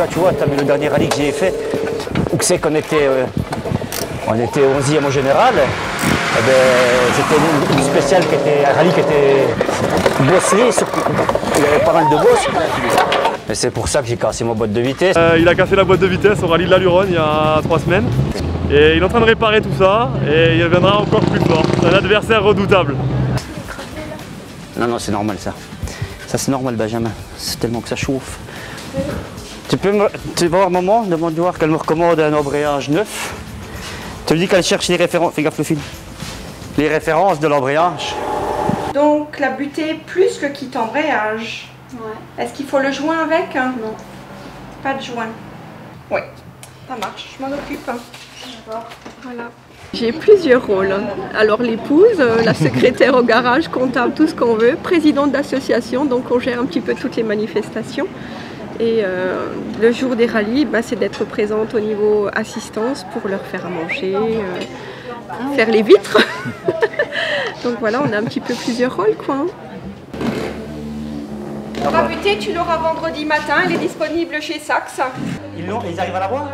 tu vois, as vu le dernier rallye que j'ai fait, où c'est qu'on était, on était 11e au général. Eh ben, c'était une spéciale qui était un rallye qui était bossé, il y avait pas mal de bosses. Et c'est pour ça que j'ai cassé ma boîte de vitesse. Il a cassé la boîte de vitesse au rallye de la Luronne il y a 3 semaines. Et il est en train de réparer tout ça et il reviendra encore plus fort. C'est un adversaire redoutable. Non, non, c'est normal ça. Ça c'est normal, Benjamin. C'est tellement que ça chauffe. Tu vas voir maman, demande voir qu'elle me recommande un embrayage neuf. Tu lui dis qu'elle cherche les références. Fais gaffe le fil. Les références de l'embrayage. Donc la butée plus le kit embrayage. Ouais. Est-ce qu'il faut le joint avec? Non. Pas de joint. Oui, ça marche, je m'en occupe. D'accord. Voilà. J'ai plusieurs rôles. Alors l'épouse, la secrétaire au garage, comptable, tout ce qu'on veut, présidente d'association, donc on gère un petit peu toutes les manifestations. Et le jour des rallyes, c'est d'être présente au niveau assistance pour leur faire à manger, faire les vitres. Donc voilà, on a un petit peu plusieurs rôles, quoi. Pour la butée, tu l'auras vendredi matin, elle est disponible chez Saxe. Ils arrivent à la voir.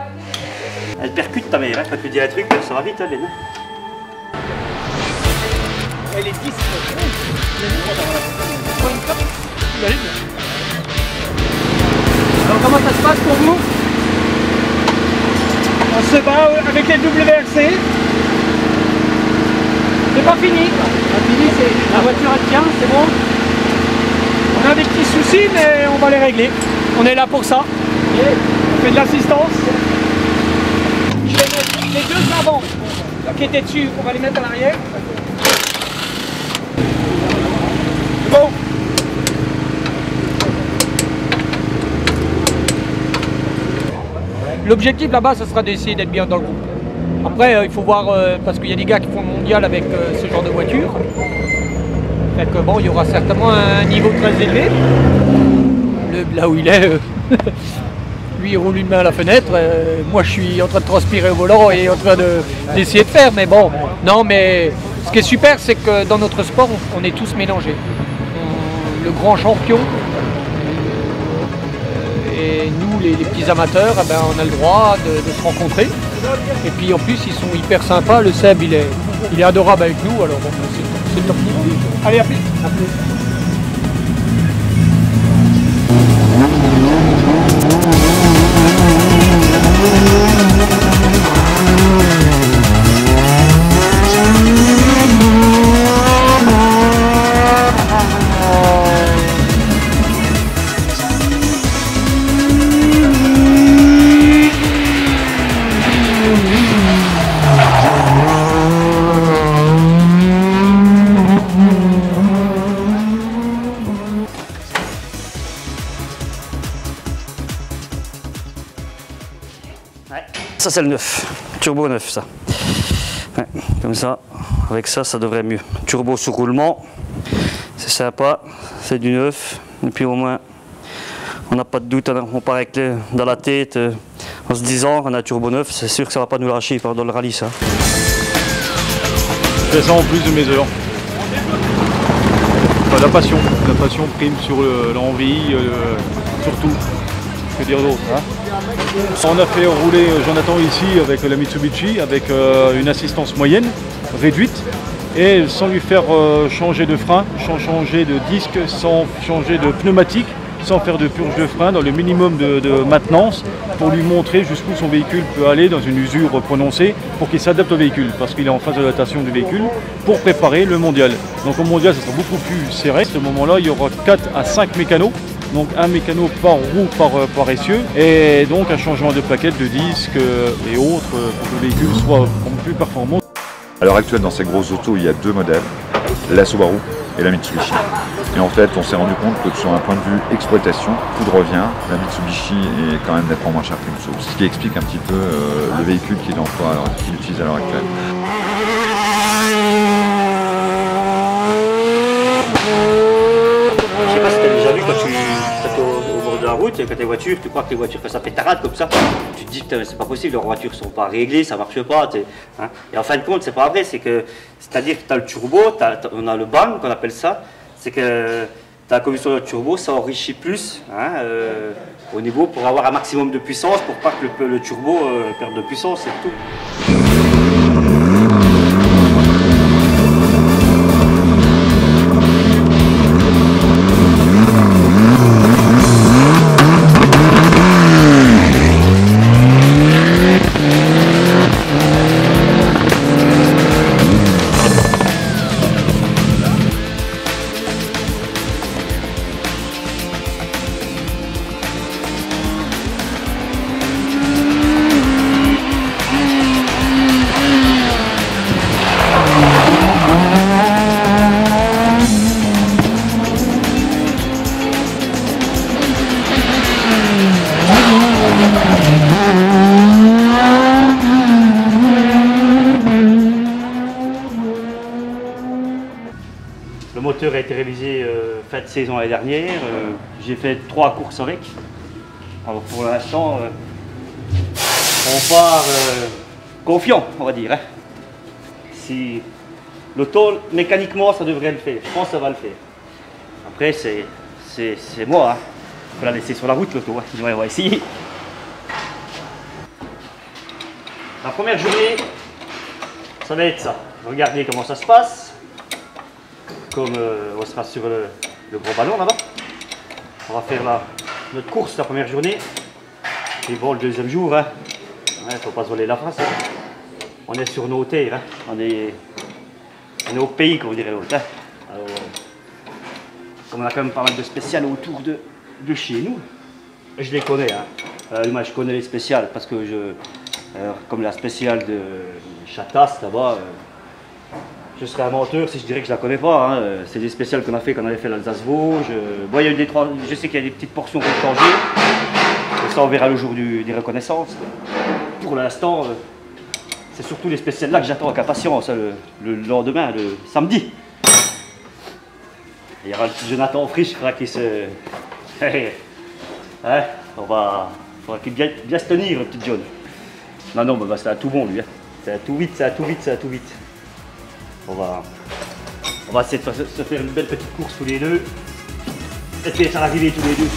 Elle percute ta mère, hein, quand tu dis un truc, ça va vite, hein, Ben. Elle est 10. Alors comment ça se passe pour vous? On se bat avec les WRC. C'est pas fini. Pas fini, c'est la voiture elle tient, c'est bon. On a des petits soucis mais on va les régler. On est là pour ça. On fait de l'assistance. Je vais mettre les deux avant qui étaient dessus, on va les mettre à l'arrière. Bon. L'objectif là-bas, ce sera d'essayer d'être bien dans le groupe. Après, il faut voir, parce qu'il y a des gars qui font le mondial avec ce genre de voiture. Fait que bon, il y aura certainement un niveau très élevé. Là où il est, lui il roule une main à la fenêtre, moi je suis en train de transpirer au volant et en train d'essayer de faire, mais bon, non mais ce qui est super c'est que dans notre sport on est tous mélangés. Le grand champion et nous les petits amateurs, on a le droit de se rencontrer. Et puis en plus ils sont hyper sympas, le Seb il est adorable avec nous, alors bon, c'est top niveau. Allez, à plus. À plus. Ça c'est le neuf, turbo neuf ça. Ouais, comme ça, avec ça, ça devrait mieux. Turbo sur roulement, c'est sympa, c'est du neuf. Et puis au moins, on n'a pas de doute, on part avec dans la tête en se disant qu'on a un turbo neuf, c'est sûr que ça ne va pas nous lâcher dans le rallye ça. Je fais ça en plus de mes heures. Enfin, la passion prime sur l'envie, surtout. Que dire d'autre, hein? On a fait rouler Jonathan ici avec la Mitsubishi, avec une assistance moyenne, réduite, et sans lui faire changer de frein, sans changer de disque, sans changer de pneumatique, sans faire de purge de frein, dans le minimum de maintenance, pour lui montrer jusqu'où son véhicule peut aller dans une usure prononcée, pour qu'il s'adapte au véhicule, parce qu'il est en phase d'adaptation du véhicule, pour préparer le mondial. Donc au mondial, ça sera beaucoup plus serré. À ce moment-là, il y aura 4 à 5 mécanos. Donc un mécano par roue, par essieu, et donc un changement de plaquettes, de disques et autres pour que le véhicule soit plus performant. À l'heure actuelle, dans ces grosses autos, il y a 2 modèles, la Subaru et la Mitsubishi. Et en fait, on s'est rendu compte que sur un point de vue exploitation, coût de revient, la Mitsubishi est quand même nettement moins chère que Mitsubishi. Ce qui explique un petit peu le véhicule qu'il utilise à l'heure actuelle. Je sais pas si tu as déjà vu quand tu es au bord de la route, quand tes voitures, tu crois que les voitures ça pétarade comme ça, tu te dis putain c'est pas possible, leurs voitures sont pas réglées, ça marche pas. Hein. Et en fin de compte c'est pas vrai, c'est-à-dire que tu as le turbo, on a le bang qu'on appelle ça, c'est que T'as comme sur le turbo, ça enrichit plus hein, au niveau pour avoir un maximum de puissance, pour pas que le turbo perde de puissance, c'est tout. Le moteur a été révisé fin de saison l'année dernière. J'ai fait 3 courses avec. Alors pour l'instant, on part confiant, on va dire. Hein. Si l'auto, mécaniquement, ça devrait le faire. Je pense que ça va le faire. Après, c'est moi. Hein. Il faut la laisser sur la route, l'auto. Hein. On va essayer. La première journée, ça va être ça. Regardez comment ça se passe. Comme on sera sur le gros ballon là-bas. On va faire notre course la première journée. Et bon, le deuxième jour, hein. Ouais, faut pas se voler la face. Hein. On est sur nos terres, hein. on est au pays, comme on dirait l'autre. Hein. Alors, comme on a quand même pas mal de spéciales autour de chez nous, je les connais. Hein. Moi, je connais les spéciales parce que comme la spéciale de Chatas là-bas. Je serais un menteur si je dirais que je la connais pas. Hein. C'est des spéciales qu'on a fait quand on avait fait l'Alsace-Vosges. Bon, il y a eu je sais qu'il y a des petites portions qui ont changé. Et ça, on verra le jour des reconnaissances. Pour l'instant, c'est surtout les spéciales là que j'attends avec impatience. Hein, le lendemain, le samedi. Il y aura le petit Jonathan Frisch qui se. Hein, faudra qu'il bien se tenir, le petit John. Non, bah, c'est un tout bon lui. Hein. C'est un tout vite, c'est un tout vite, c'est un tout vite. On va essayer de se faire une belle petite course tous les deux. Et puis à l'arrivée tous les deux.